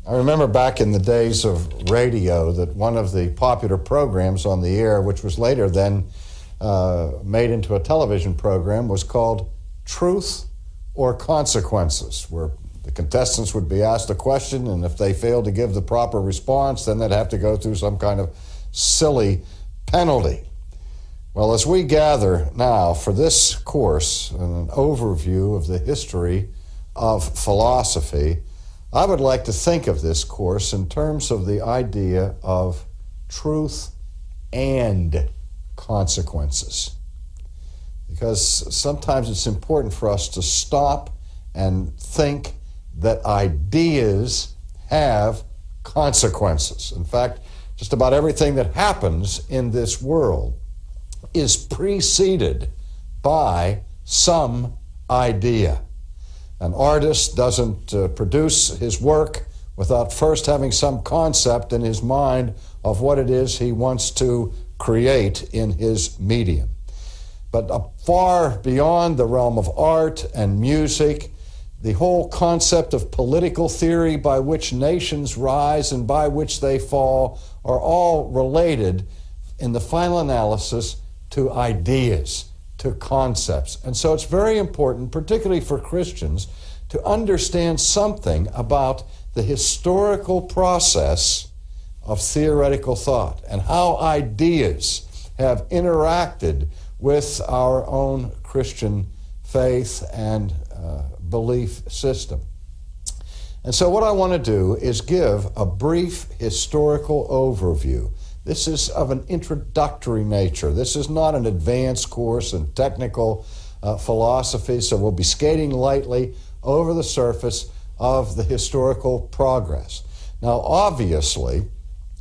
I remember back in the days of radio that one of the popular programs on the air, which was later then made into a television program, was called Truth or Consequences, where the contestants would be asked a question, and if they failed to give the proper response, then they'd have to go through some kind of silly penalty. Well, as we gather now for this course, an overview of the history of philosophy, I would like to think of this course in terms of the idea of truth and consequences. Because sometimes it's important for us to stop and think that ideas have consequences. In fact, just about everything that happens in this world is preceded by some idea. An artist doesn't produce his work without first having some concept in his mind of what it is he wants to create in his medium. But far beyond the realm of art and music, the whole concept of political theory by which nations rise and by which they fall are all related in the final analysis to ideas, to concepts. And so it's very important, particularly for Christians, to understand something about the historical process of theoretical thought and how ideas have interacted with our own Christian faith and belief system. And so what I want to do is give a brief historical overview. This is of an introductory nature. This is not an advanced course in technical philosophy, so we'll be skating lightly over the surface of the historical progress. Now, obviously,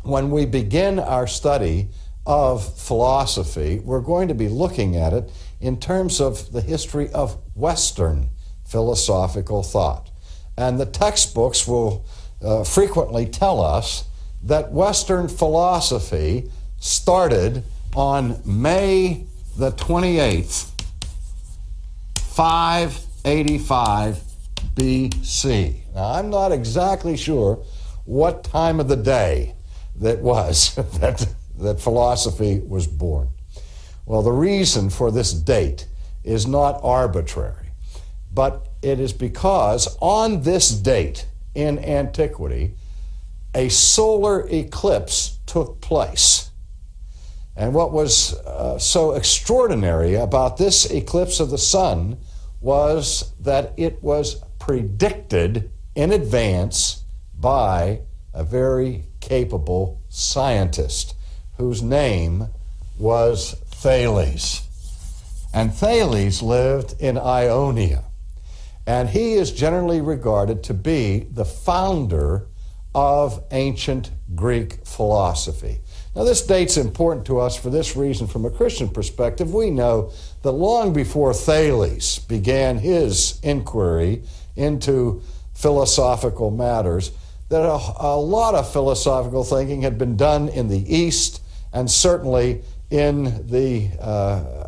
when we begin our study of philosophy, we're going to be looking at it in terms of the history of Western philosophical thought. And the textbooks will frequently tell us that Western philosophy started on May the 28th, 585 BC. Now, I'm not exactly sure what time of the day that was that philosophy was born. Well, the reason for this date is not arbitrary, but it is because on this date in antiquity, a solar eclipse took place. And what was so extraordinary about this eclipse of the sun was that it was predicted in advance by a very capable scientist whose name was Thales. And Thales lived in Ionia. And he is generally regarded to be the founder of ancient Greek philosophy. Now, this date's important to us for this reason. From a Christian perspective, we know that long before Thales began his inquiry into philosophical matters, that a lot of philosophical thinking had been done in the East and certainly in the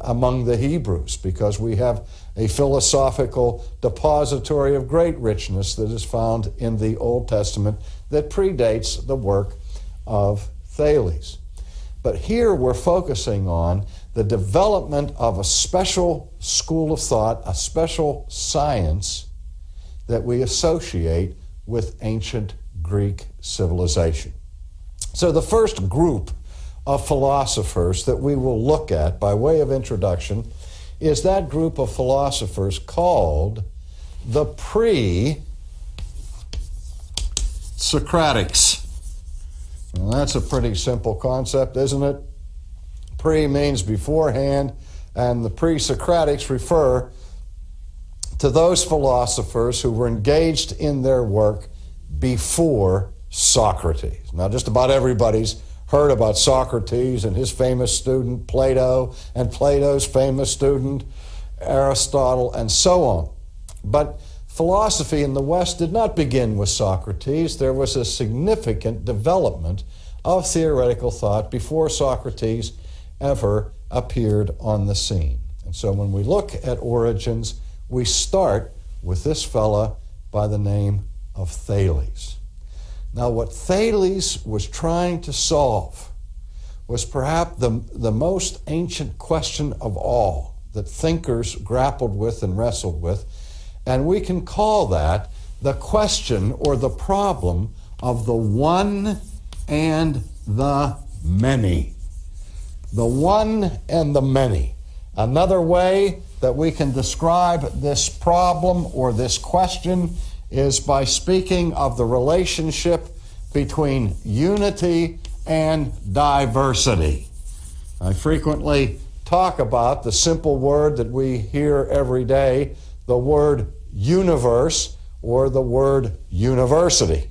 among the Hebrews, because we have a philosophical depository of great richness that is found in the Old Testament that predates the work of Thales. But here we're focusing on the development of a special school of thought, a special science that we associate with ancient Greek civilization. So the first group of philosophers that we will look at by way of introduction is that group of philosophers called the pre-Socratics. Well, that's a pretty simple concept, isn't it? Pre means beforehand, and the pre-Socratics refer to those philosophers who were engaged in their work before Socrates. Now, just about everybody's heard about Socrates and his famous student Plato, and Plato's famous student Aristotle, and so on. But philosophy in the West did not begin with Socrates. There was a significant development of theoretical thought before Socrates ever appeared on the scene. And so when we look at origins, we start with this fella by the name of Thales. Now, what Thales was trying to solve was perhaps the most ancient question of all that thinkers grappled with and wrestled with, and we can call that the question or the problem of the one and the many. The one and the many. Another way that we can describe this problem or this question is by speaking of the relationship between unity and diversity. I frequently talk about the simple word that we hear every day, the word universe or the word university.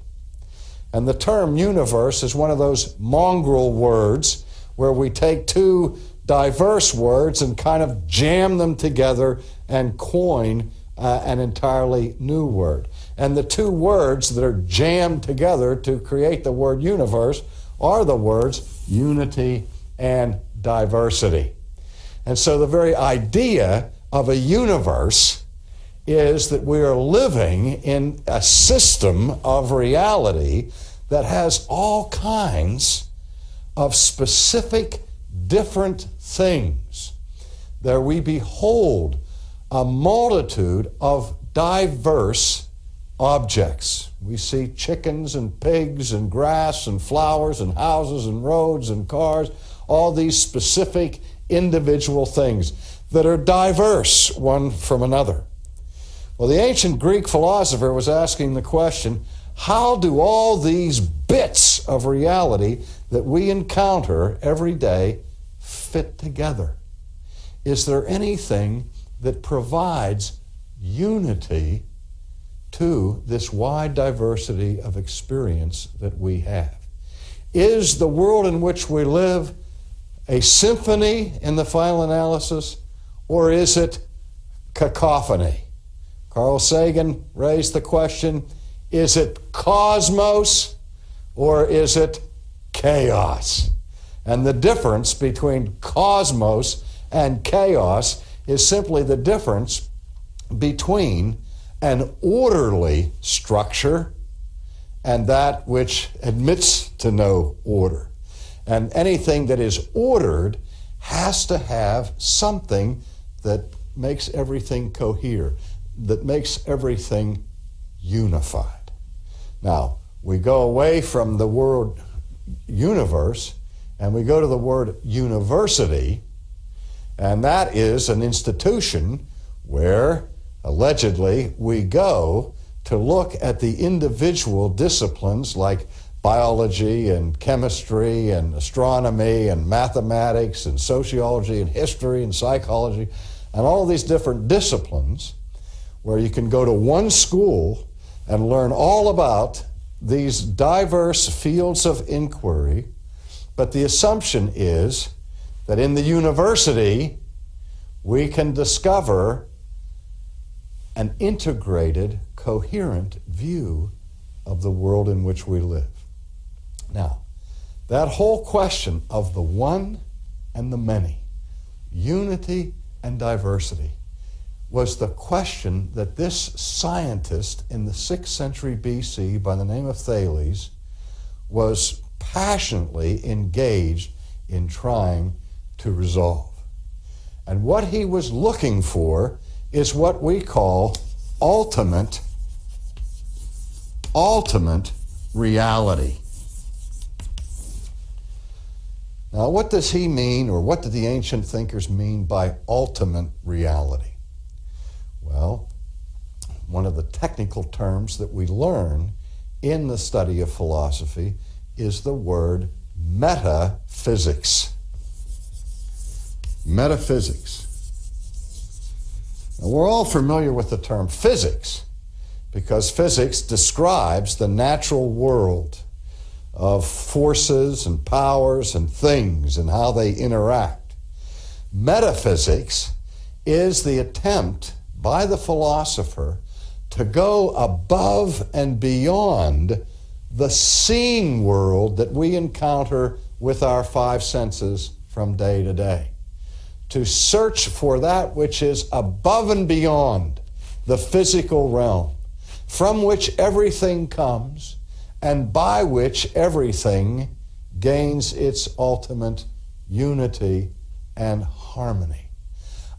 And the term universe is one of those mongrel words where we take two diverse words and kind of jam them together and coin an entirely new word. And the two words that are jammed together to create the word universe are the words unity and diversity. And so the very idea of a universe is that we are living in a system of reality that has all kinds of specific different things. There we behold a multitude of diverse objects. We see chickens and pigs and grass and flowers and houses and roads and cars, all these specific individual things that are diverse one from another. Well, the ancient Greek philosopher was asking the question, how do all these bits of reality that we encounter every day fit together? Is there anything that provides unity to this wide diversity of experience that we have? Is the world in which we live a symphony in the final analysis, or is it cacophony? Carl Sagan raised the question, is it cosmos or is it chaos? And the difference between cosmos and chaos is simply the difference between an orderly structure and that which admits to no order. And anything that is ordered has to have something that makes everything cohere, that makes everything unified. Now, we go away from the word universe and we go to the word university, and that is an institution where allegedly we go to look at the individual disciplines like biology and chemistry and astronomy and mathematics and sociology and history and psychology and all these different disciplines, where you can go to one school and learn all about these diverse fields of inquiry. But the assumption is that in the university, we can discover an integrated, coherent view of the world in which we live. Now, that whole question of the one and the many, unity and diversity, was the question that this scientist in the 6th century BC by the name of Thales was passionately engaged in trying to resolve. And what he was looking for is what we call ultimate reality. Now, what does he mean, or what did the ancient thinkers mean by ultimate reality? Well, one of the technical terms that we learn in the study of philosophy is the word metaphysics. Metaphysics. Now, we're all familiar with the term physics because physics describes the natural world of forces and powers and things and how they interact. Metaphysics is the attempt by the philosopher to go above and beyond the seen world that we encounter with our five senses from day to day. To search for that which is above and beyond the physical realm, from which everything comes and by which everything gains its ultimate unity and harmony.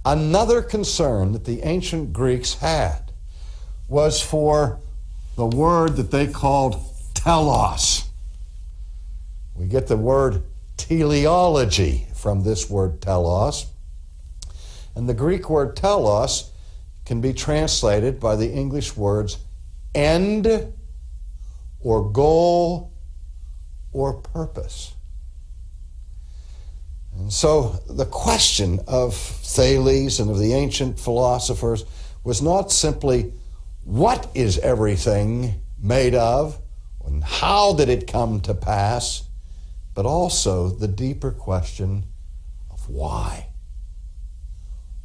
Another concern that the ancient Greeks had was for the word that they called telos. We get the word teleology from this word telos. And the Greek word telos can be translated by the English words end or goal or purpose. And so the question of Thales and of the ancient philosophers was not simply what is everything made of and how did it come to pass, but also the deeper question of why.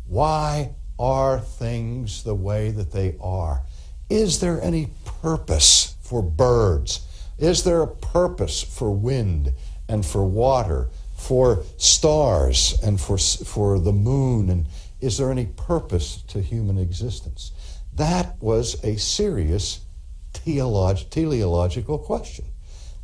Why are things the way that they are? Is there any purpose for birds? Is there a purpose for wind and for water, for stars and for the moon? And is there any purpose to human existence? That was a serious teleological question.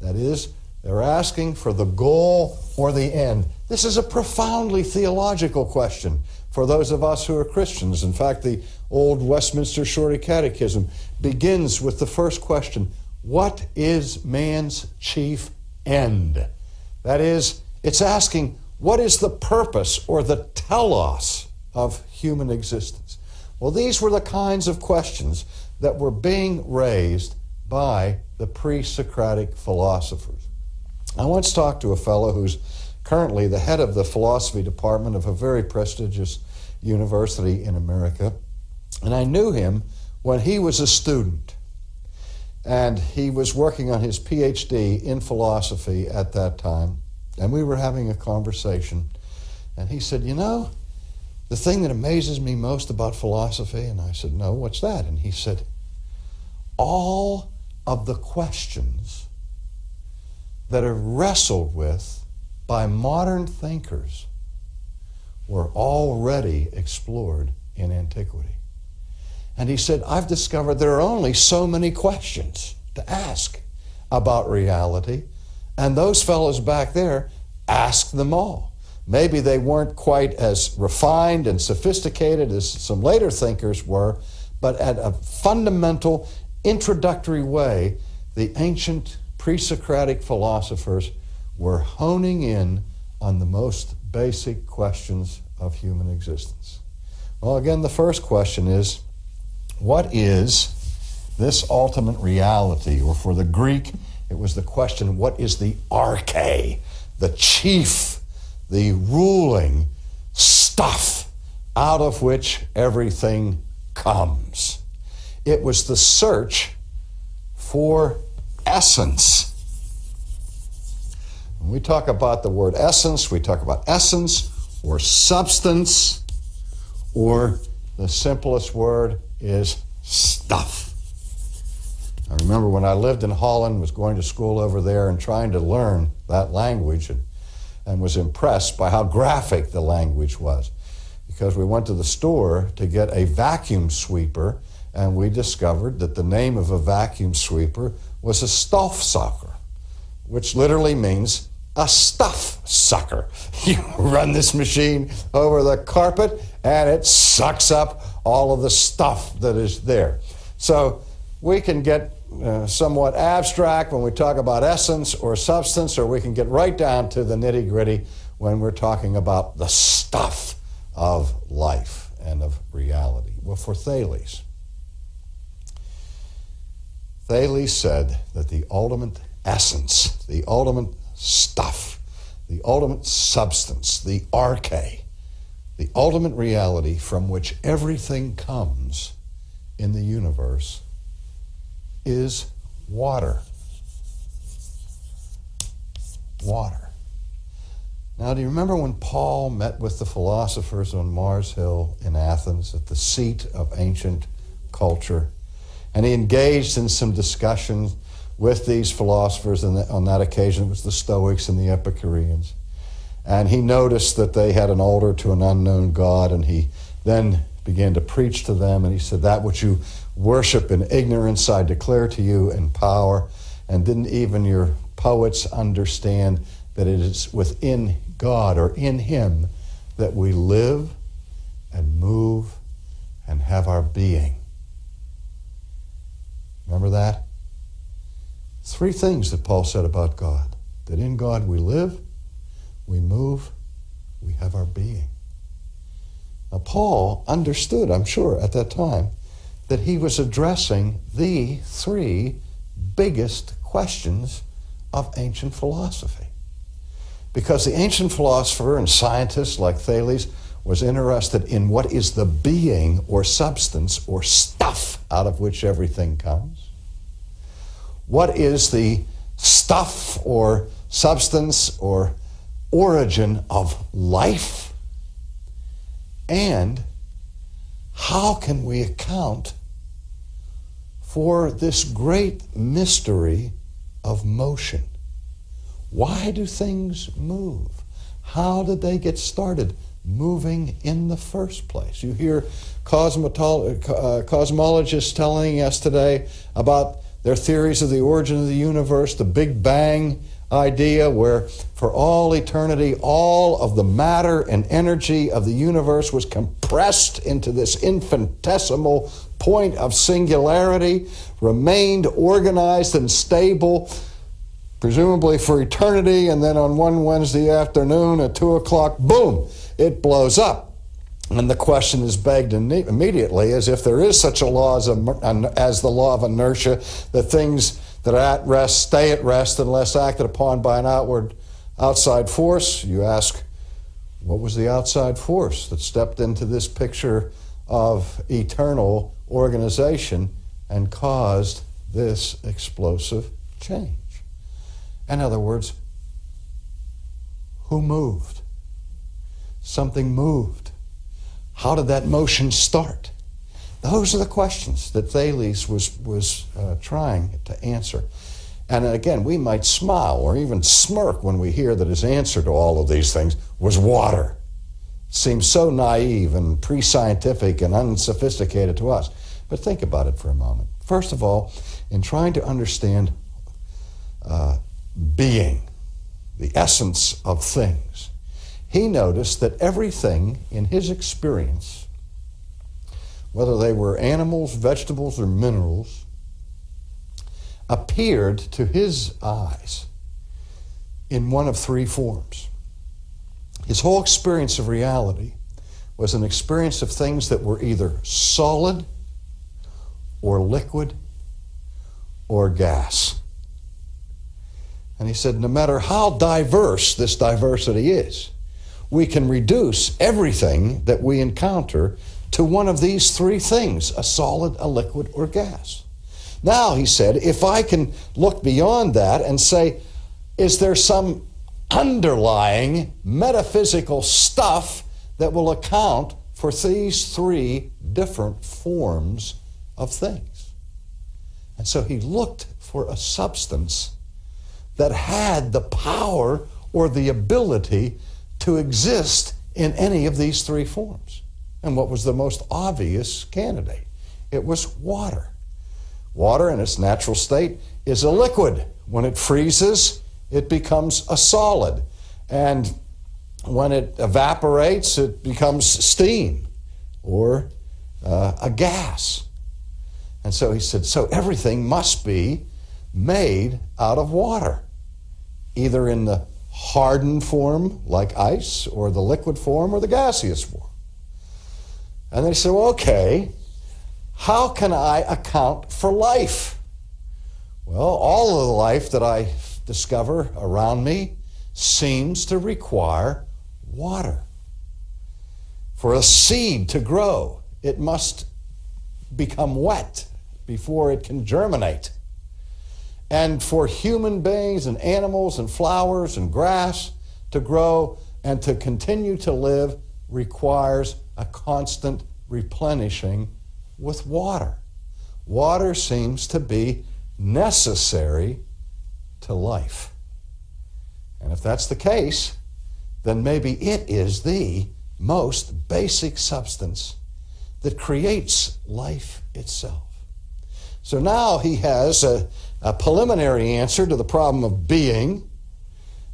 That is, they're asking for the goal or the end. This is a profoundly theological question for those of us who are Christians. In fact, the old Westminster Shorter Catechism begins with the first question, what is man's chief end? That is, it's asking, what is the purpose or the telos of human existence? Well, these were the kinds of questions that were being raised by the pre-Socratic philosophers. I once talked to a fellow who's currently the head of the philosophy department of a very prestigious university in America, and I knew him when he was a student, and he was working on his PhD in philosophy at that time, and we were having a conversation, and he said, you know, the thing that amazes me most about philosophy, and I said, no, what's that? And he said, all of the questions that are wrestled with by modern thinkers were already explored in antiquity. And he said, I've discovered there are only so many questions to ask about reality, and those fellows back there asked them all. Maybe they weren't quite as refined and sophisticated as some later thinkers were, but at a fundamental, introductory way, the ancient pre-Socratic philosophers were honing in on the most basic questions of human existence. Well, again, the first question is, what is this ultimate reality? Or for the Greek, it was the question, what is the arche, the chief, the ruling stuff out of which everything comes? It was the search for essence. When we talk about the word essence, we talk about essence or substance, or the simplest word is stuff. I remember when I lived in Holland, was going to school over there and trying to learn that language, and was impressed by how graphic the language was. Because we went to the store to get a vacuum sweeper, and we discovered that the name of a vacuum sweeper was a stofzuiger, which literally means a stuff sucker. You run this machine over the carpet, and it sucks up all of the stuff that is there. So we can get somewhat abstract when we talk about essence or substance, or we can get right down to the nitty-gritty when we're talking about the stuff of life and of reality. Well, for Thales said that the ultimate essence, the ultimate stuff, the ultimate substance, the arche, the ultimate reality from which everything comes in the universe is water. Water. Now, do you remember when Paul met with the philosophers on Mars Hill in Athens at the seat of ancient culture? And he engaged in some discussions with these philosophers, and on that occasion it was the Stoics and the Epicureans. And he noticed that they had an altar to an unknown God, and he then began to preach to them, and he said, that which you worship in ignorance I declare to you in power. And didn't even your poets understand that it is within God or in Him that we live and move and have our being? Remember that? 3 things that Paul said about God. That in God we live, we move, we have our being. Now Paul understood, I'm sure, at that time, that he was addressing the 3 biggest questions of ancient philosophy. Because the ancient philosopher and scientist like Thales was interested in what is the being or substance or stuff out of which everything comes. What is the stuff or substance or origin of life? And how can we account for this great mystery of motion? Why do things move? How did they get started moving in the first place? You hear cosmologists telling us today about their theories of the origin of the universe, the Big Bang idea, where for all eternity, all of the matter and energy of the universe was compressed into this infinitesimal point of singularity, remained organized and stable, presumably for eternity, and then on one Wednesday afternoon at 2 o'clock, boom, it blows up. And the question is begged immediately, as if there is such a law as the law of inertia, that things that are at rest stay at rest unless acted upon by an outside force. You ask, what was the outside force that stepped into this picture of eternal organization and caused this explosive change? In other words, who moved? Something moved. How did that motion start? Those are the questions that Thales was trying to answer. And again, we might smile or even smirk when we hear that his answer to all of these things was water. It seems so naive and pre-scientific and unsophisticated to us. But think about it for a moment. First of all, in trying to understand being, the essence of things, he noticed that everything in his experience, whether they were animals, vegetables, or minerals, appeared to his eyes in one of 3 forms. His whole experience of reality was an experience of things that were either solid or liquid or gas. And he said, no matter how diverse this diversity is, we can reduce everything that we encounter to one of these 3 things, a solid, a liquid, or gas. Now, he said, if I can look beyond that and say, is there some underlying metaphysical stuff that will account for these 3 different forms of things? And so he looked for a substance that had the power or the ability to exist in any of these 3 forms. And what was the most obvious candidate? It was water. Water in its natural state is a liquid. When it freezes, it becomes a solid. And when it evaporates, it becomes steam or a gas. And so he said, so everything must be made out of water, either in the hardened form like ice or the liquid form or the gaseous form. And they said, well, okay, how can I account for life? Well, all of the life that I discover around me seems to require water. For a seed to grow, it must become wet before it can germinate. And for human beings and animals and flowers and grass to grow and to continue to live requires a constant replenishing with water. Water seems to be necessary to life. And if that's the case, then maybe it is the most basic substance that creates life itself. So now he has a preliminary answer to the problem of being,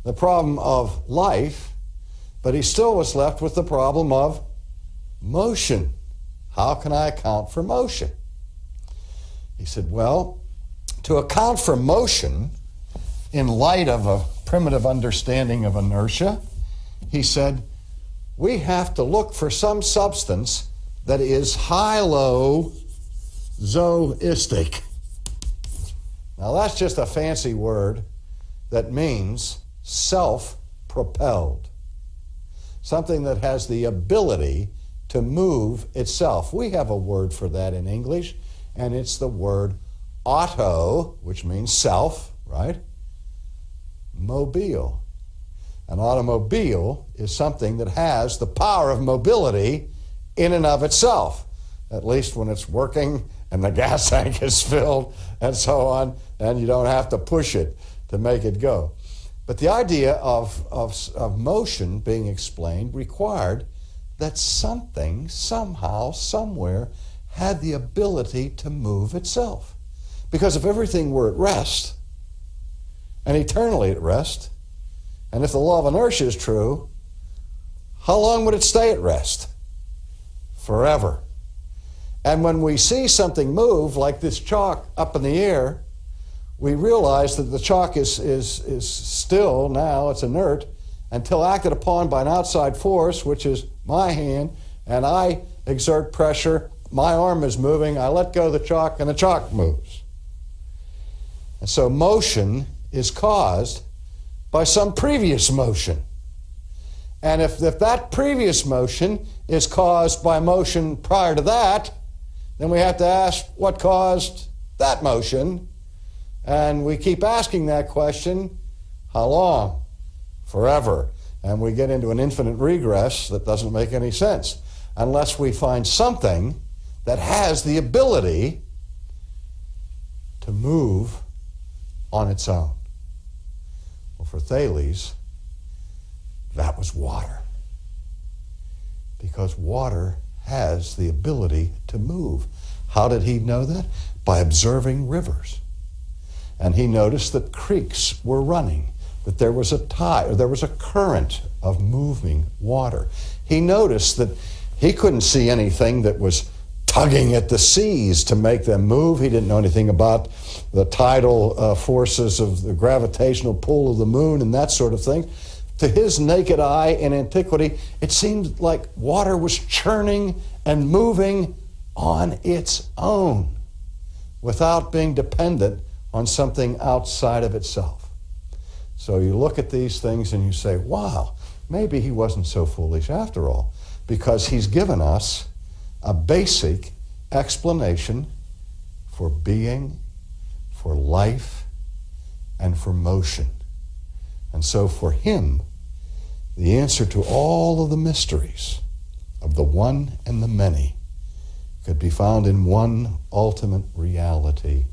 the problem of life, but he still was left with the problem of motion. How can I account for motion? He said, well, to account for motion in light of a primitive understanding of inertia, he said, we have to look for some substance that is hylozoistic. Now that's just a fancy word that means self-propelled. Something that has the ability to move itself. We have a word for that in English, and it's the word auto, which means self, right? Mobile. An automobile is something that has the power of mobility in and of itself, at least when it's working and the gas tank is filled and so on, and you don't have to push it to make it go. But the idea of motion being explained required that something, somehow, somewhere, had the ability to move itself. Because if everything were at rest, and eternally at rest, and if the law of inertia is true, how long would it stay at rest? Forever. And when we see something move, like this chalk up in the air, we realize that the chalk is still now, it's inert, until acted upon by an outside force, which is my hand, and I exert pressure, my arm is moving, I let go of the chalk, and the chalk moves. And so motion is caused by some previous motion. And if that previous motion is caused by motion prior to that, then we have to ask what caused that motion. And we keep asking that question, how long? Forever. And we get into an infinite regress that doesn't make any sense unless we find something that has the ability to move on its own. Well, for Thales, that was water. Because water has the ability to move. How did he know that? By observing rivers. And he noticed that creeks were running, that there was a tide, or there was a current of moving water. He noticed that he couldn't see anything that was tugging at the seas to make them move. He didn't know anything about the tidal forces of the gravitational pull of the moon and that sort of thing. To his naked eye in antiquity, it seemed like water was churning and moving on its own without being dependent on something outside of itself. So you look at these things and you say, wow, maybe he wasn't so foolish after all, because he's given us a basic explanation for being, for life, and for motion. And so for him, the answer to all of the mysteries of the one and the many could be found in one ultimate reality: